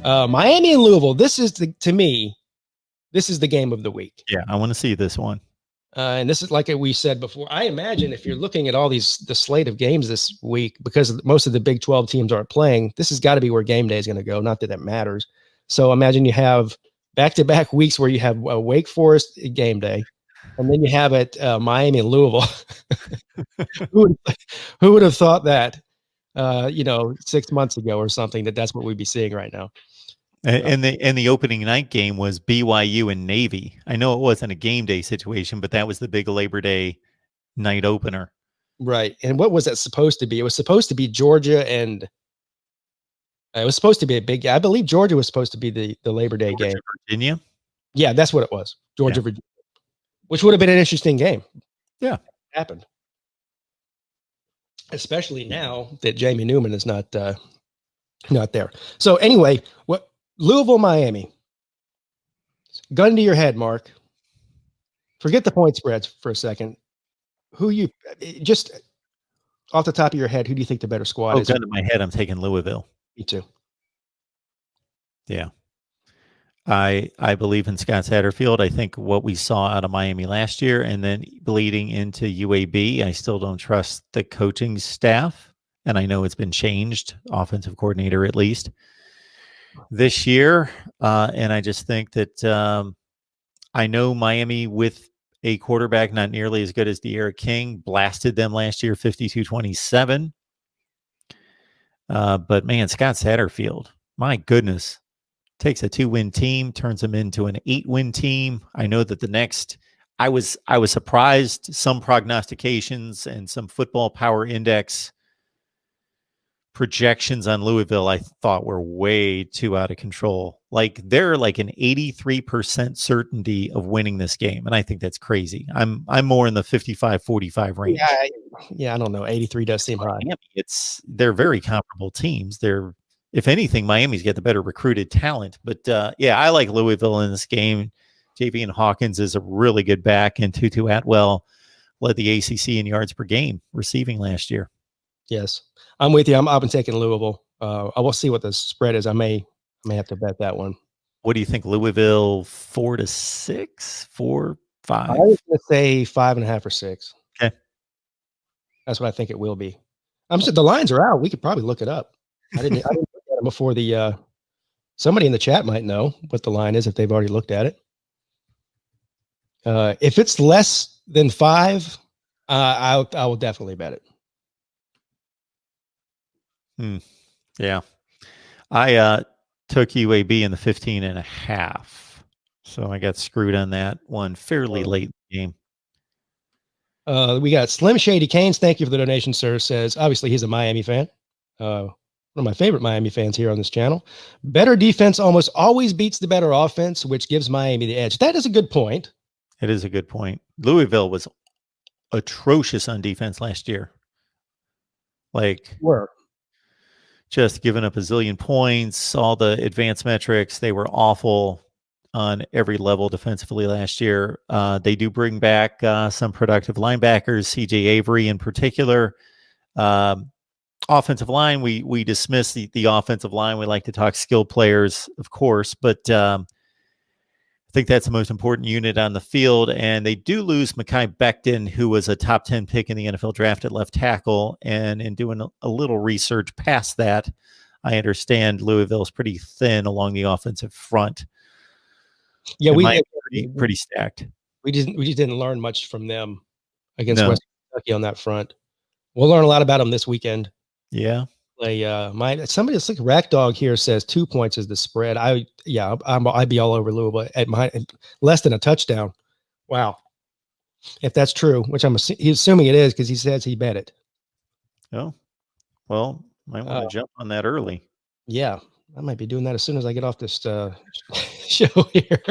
Miami and Louisville. This is to me, this is the game of the week. Yeah, I want to see this one. And this is like we said before. I imagine if you're looking at all the slate of games this week, because most of the Big 12 teams aren't playing, this has got to be where game day is going to go. Not that that matters. So imagine you have back-to-back weeks where you have Wake Forest game day, and then you have it Miami and Louisville. who would have thought that? 6 months ago or something, that's what we'd be seeing right now. And the opening night game was BYU and Navy. I know it wasn't a game day situation, but that was the big Labor Day night opener. Right. And what was that supposed to be? It was supposed to be Georgia, and it was supposed to be a big, I believe Georgia was supposed to be the Labor Day game. Virginia? Yeah, that's what it was. Georgia, Virginia. Which would have been an interesting game. Yeah. It happened. Especially now that Jamie Newman is not there. So anyway, Louisville, Miami. Gun to your head, Mark. Forget the point spreads for a second. Who you just off the top of your head, who do you think the better squad is? Gun to my head, I'm taking Louisville. Me too. Yeah. I believe in Scott Satterfield. I think what we saw out of Miami last year and then bleeding into UAB, I still don't trust the coaching staff. And I know it's been changed, offensive coordinator at least this year. And I just think that I know Miami with a quarterback not nearly as good as De'Ara King blasted them last year, 52-27. But man, Scott Satterfield, my goodness, takes a 2-win team, turns them into an 8-win team. I know that the next, I was surprised. Some prognostications and some football power index projections on Louisville, I thought were way too out of control. Like they're like an 83% certainty of winning this game. And I think that's crazy. I'm more in the 55-45 range. Yeah, I don't know. 83 does seem high. They're very comparable teams. If anything, Miami's got the better recruited talent. But I like Louisville in this game. Javian Hawkins is a really good back, and Tutu Atwell led the ACC in yards per game receiving last year. Yes, I'm with you. I've been taking Louisville. I will see what the spread is. I may have to bet that one. What do you think? Louisville 4-6, 4-5? I was going to say 5.5 or 6. Okay, that's what I think it will be. The lines are out. We could probably look it up. I didn't look at it before the. Somebody in the chat might know what the line is if they've already looked at it. If it's less than 5, I will definitely bet it. Yeah, I took UAB in the 15.5, so I got screwed on that one fairly late in the game. We got Slim Shady Canes. Thank you for the donation, sir. Says obviously he's a Miami fan. One of my favorite Miami fans here on this channel. Better defense almost always beats the better offense, which gives Miami the edge. That is a good point. It is a good point. Louisville was atrocious on defense last year. Just giving up a zillion points, all the advanced metrics. They were awful on every level defensively last year. They do bring back some productive linebackers, CJ Avery in particular. Offensive line, we dismiss the offensive line. We like to talk skill players, of course, but I think that's the most important unit on the field. And they do lose Mekhi Becton, who was a top 10 pick in the NFL draft at left tackle. And in doing a little research past that, I understand Louisville's pretty thin along the offensive front. Yeah, pretty stacked. We just didn't learn much from them against West Kentucky on that front. We'll learn a lot about them this weekend. Yeah. Somebody that's like Rack Dog here says 2 points is the spread. I'd be all over Louisville at less than a touchdown. Wow. If that's true, which he's assuming it is because he says he bet it. Oh, well, might want to jump on that early. Yeah, I might be doing that as soon as I get off this show here.